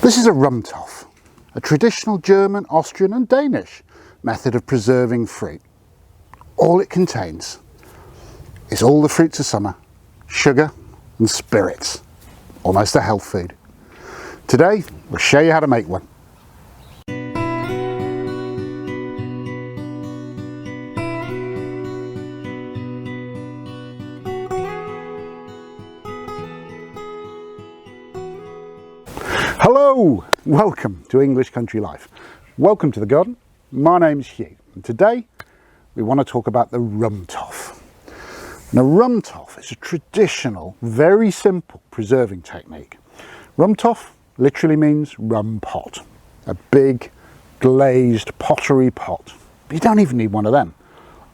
This is a Rumtopf, a traditional German, Austrian and Danish method of preserving fruit. All it contains is all the fruits of summer, sugar and spirits. Almost a health food. Today we'll show you how to make one. Hello, welcome to English Country Life. Welcome to the garden. My name's Hugh and today we want to talk about the Rumtopf. Now, Rumtopf is a traditional, very simple preserving technique. Rumtopf literally means rum pot, a big glazed pottery pot. But you don't even need one of them.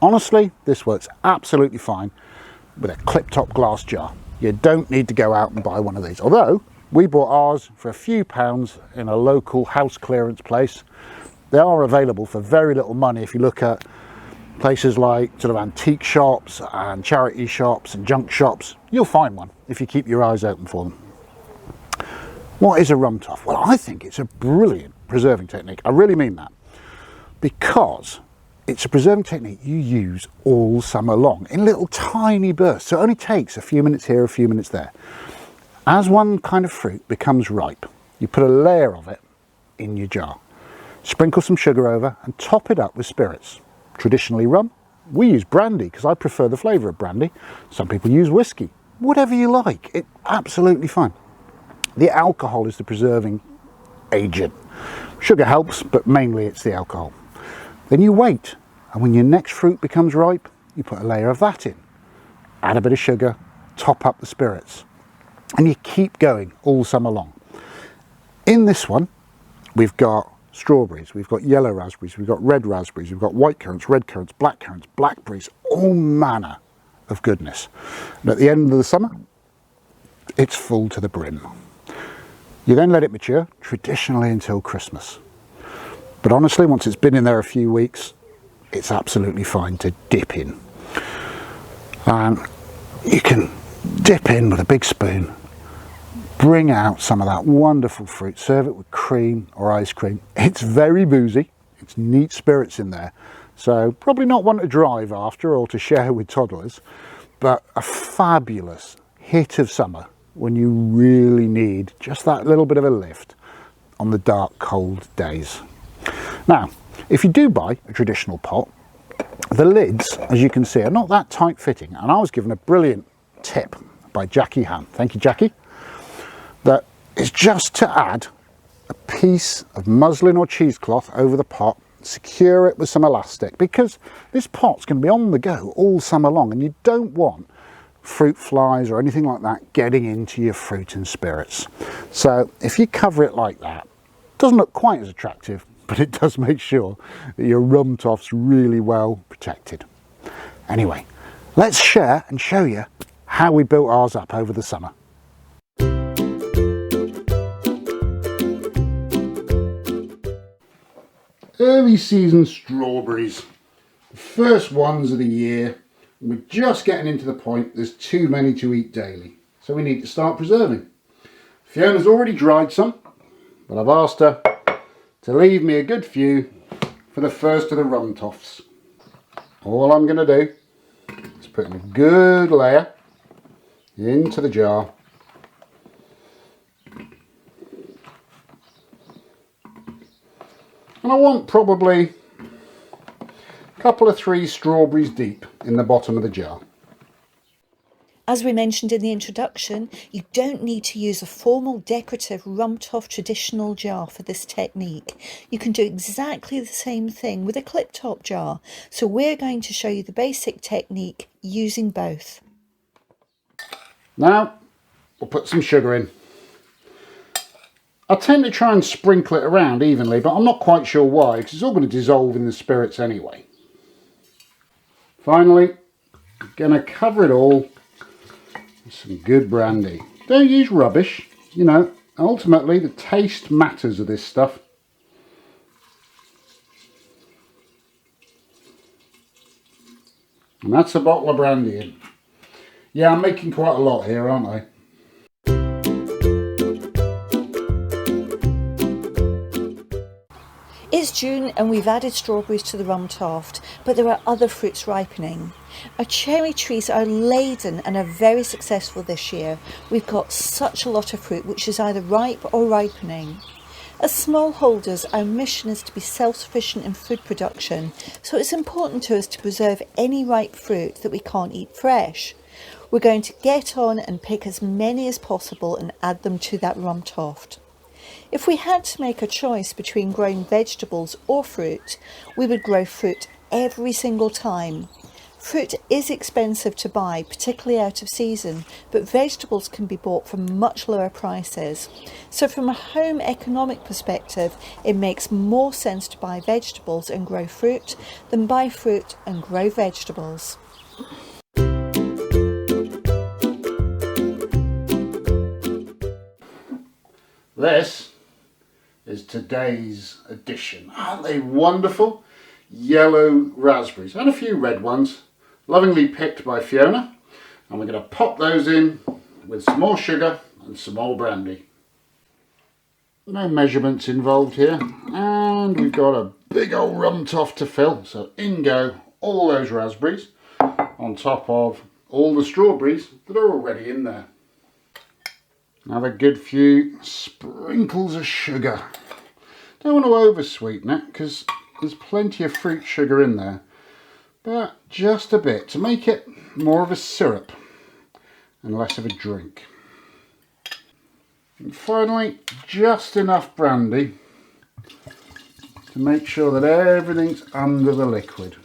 Honestly, this works absolutely fine with a clip-top glass jar. You don't need to go out and buy one of these, although we bought ours for a few pounds in a local house clearance place. They are available for very little money if you look at places like sort of antique shops and charity shops and junk shops. You'll find one if you keep your eyes open for them. What is a Rumtopf? Well, I think it's a brilliant preserving technique. I really mean that, because it's a preserving technique you use all summer long in little tiny bursts. So it only takes a few minutes here, a few minutes there. As one kind of fruit becomes ripe, you put a layer of it in your jar, sprinkle some sugar over and top it up with spirits. Traditionally rum. We use brandy because I prefer the flavour of brandy. Some people use whisky. Whatever you like, it's absolutely fine. The alcohol is the preserving agent. Sugar helps, but mainly it's the alcohol. Then you wait, and when your next fruit becomes ripe, you put a layer of that in. Add a bit of sugar, top up the spirits. And you keep going all summer long. In this one, we've got strawberries, we've got yellow raspberries, we've got red raspberries, we've got white currants, red currants, black currants, blackberries, all manner of goodness. And at the end of the summer, it's full to the brim. You then let it mature, traditionally until Christmas. But honestly, once it's been in there a few weeks, it's absolutely fine to dip in. And you can dip in with a big spoon, bring out some of that wonderful fruit, serve it with cream or ice cream. It's very boozy, it's neat spirits in there, so probably not one to drive after or to share with toddlers, but a fabulous hit of summer when you really need just that little bit of a lift on the dark, cold days. Now, if you do buy a traditional pot, the lids, as you can see, are not that tight fitting, and I was given a brilliant tip by Jackie Han, thank you Jackie, that is just to add a piece of muslin or cheesecloth over the pot, secure it with some elastic, because this pot's going to be on the go all summer long and you don't want fruit flies or anything like that getting into your fruit and spirits. So if you cover it like that, it doesn't look quite as attractive, but it does make sure that your Rumtopf's really well protected. Anyway, let's share and show you how we built ours up over the summer. Early season strawberries, the first ones of the year. We're just getting into the point there's too many to eat daily, so we need to start preserving. Fiona's already dried some, but I've asked her to leave me a good few for the first of the Rumtopfs. All I'm going to do is put in a good layer into the jar. And I want probably a couple of 3 strawberries deep in the bottom of the jar. As we mentioned in the introduction, you don't need to use a formal decorative Rumtopf traditional jar for this technique. You can do exactly the same thing with a clip-top jar. So we're going to show you the basic technique using both. Now, we'll put some sugar in. I tend to try and sprinkle it around evenly, but I'm not quite sure why, because it's all going to dissolve in the spirits anyway. Finally, I'm going to cover it all with some good brandy. Don't use rubbish, you know, ultimately the taste matters of this stuff. And that's a bottle of brandy in. Yeah, I'm making quite a lot here, aren't I? It's June and we've added strawberries to the Rumtopf, but there are other fruits ripening. Our cherry trees are laden and are very successful this year. We've got such a lot of fruit which is either ripe or ripening. As smallholders, our mission is to be self-sufficient in food production, so it's important to us to preserve any ripe fruit that we can't eat fresh. We're going to get on and pick as many as possible and add them to that Rumtopf. If we had to make a choice between growing vegetables or fruit, we would grow fruit every single time. Fruit is expensive to buy, particularly out of season, but vegetables can be bought for much lower prices. So from a home economic perspective, it makes more sense to buy vegetables and grow fruit than buy fruit and grow vegetables. This is today's edition. Aren't they wonderful? Yellow raspberries and a few red ones, lovingly picked by Fiona, and we're going to pop those in with some more sugar and some more brandy. No measurements involved here, and we've got a big old Rumtopf to fill, so in go all those raspberries on top of all the strawberries that are already in there. Have a good few sprinkles of sugar. Don't want to over sweeten it because there's plenty of fruit sugar in there, but just a bit to make it more of a syrup and less of a drink. And finally, just enough brandy to make sure that everything's under the liquid.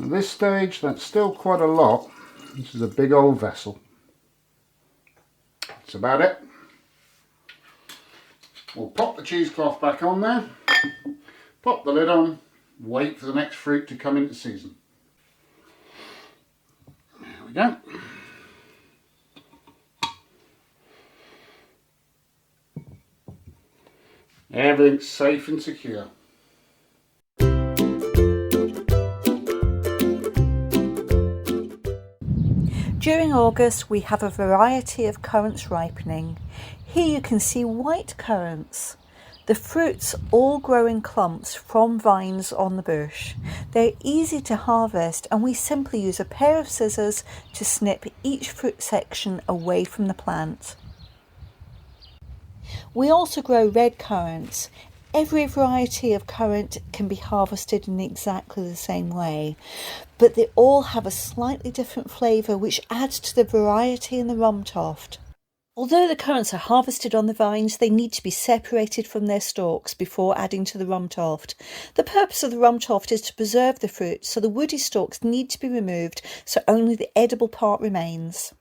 At this stage, that's still quite a lot. This is a big old vessel. That's about it. We'll pop the cheesecloth back on there, pop the lid on, wait for the next fruit to come into season. There we go. Everything's safe and secure. During August, we have a variety of currants ripening. Here you can see white currants. The fruits all grow in clumps from vines on the bush. They're easy to harvest and we simply use a pair of scissors to snip each fruit section away from the plant. We also grow red currants. Every variety of currant can be harvested in exactly the same way, but they all have a slightly different flavour which adds to the variety in the Rumtopf. Although the currants are harvested on the vines, they need to be separated from their stalks before adding to the Rumtopf. The purpose of the Rumtopf is to preserve the fruit, so the woody stalks need to be removed so only the edible part remains.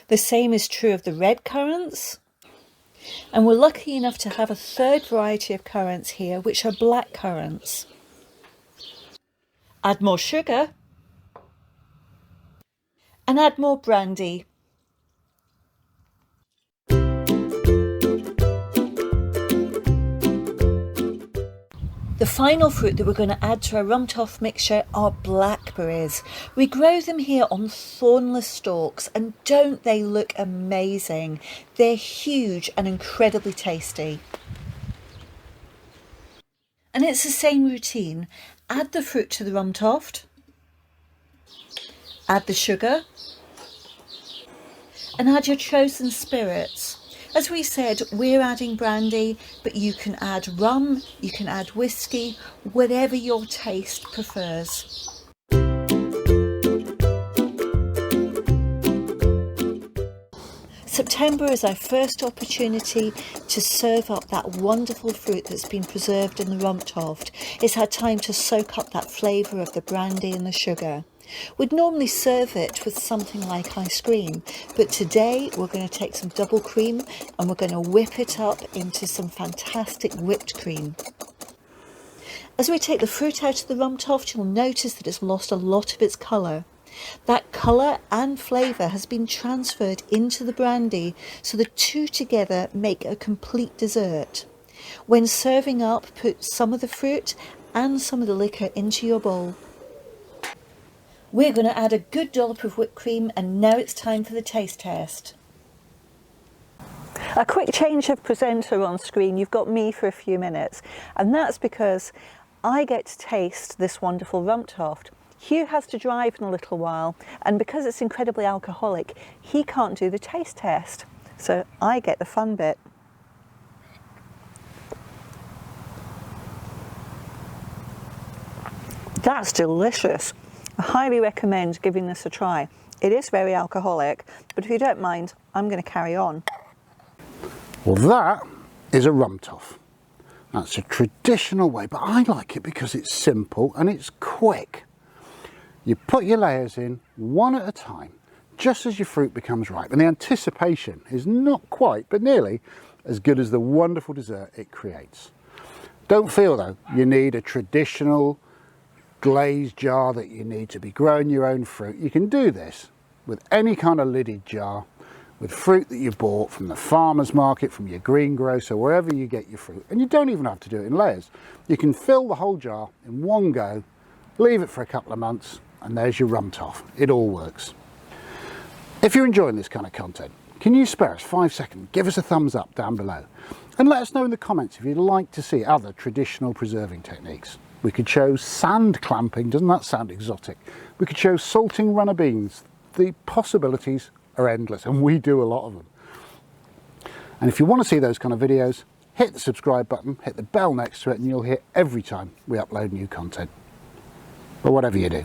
The same is true of the red currants. And we're lucky enough to have a third variety of currants here, which are black currants. Add more sugar and add more brandy. The final fruit that we're going to add to our Rumtopf mixture are blackberries. We grow them here on thornless stalks, and don't they look amazing? They're huge and incredibly tasty. And it's the same routine. Add the fruit to the Rumtopf, add the sugar, and add your chosen spirits. As we said, we're adding brandy, but you can add rum, you can add whisky, whatever your taste prefers. September is our first opportunity to serve up that wonderful fruit that's been preserved in the Rumtopf. It's our time to soak up that flavour of the brandy and the sugar. We'd normally serve it with something like ice cream, but today we're going to take some double cream and we're going to whip it up into some fantastic whipped cream. As we take the fruit out of the Rumtopf, you'll notice that it's lost a lot of its colour. That colour and flavour has been transferred into the brandy, so the two together make a complete dessert. When serving up, put some of the fruit and some of the liquor into your bowl. We're going to add a good dollop of whipped cream, and now it's time for the taste test. A quick change of presenter on screen. You've got me for a few minutes, and that's because I get to taste this wonderful Rumtopf. Hugh has to drive in a little while, and because it's incredibly alcoholic, he can't do the taste test. So I get the fun bit. That's delicious. I highly recommend giving this a try. It is very alcoholic, but if you don't mind, I'm going to carry on. Well, that is a Rumtopf. That's a traditional way, but I like it because it's simple and it's quick. You put your layers in one at a time, just as your fruit becomes ripe, and the anticipation is not quite, but nearly, as good as the wonderful dessert it creates. Don't feel, though, you need a traditional glazed jar that you need to be growing your own fruit. You can do this with any kind of lidded jar, with fruit that you bought from the farmer's market, from your greengrocer, wherever you get your fruit. And you don't even have to do it in layers. You can fill the whole jar in one go, leave it for a couple of months, and there's your Rumtopf. It all works. If you're enjoying this kind of content, can you spare us 5 seconds? Give us a thumbs up down below. And let us know in the comments if you'd like to see other traditional preserving techniques. We could show sand clamping, doesn't that sound exotic? We could show salting runner beans. The possibilities are endless, and we do a lot of them. And if you want to see those kind of videos, hit the subscribe button, hit the bell next to it, and you'll hear every time we upload new content. But whatever you do,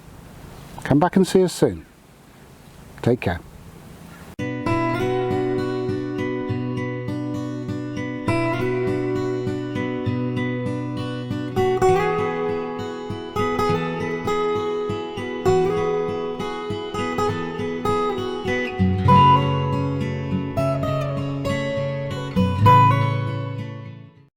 come back and see us soon. Take care.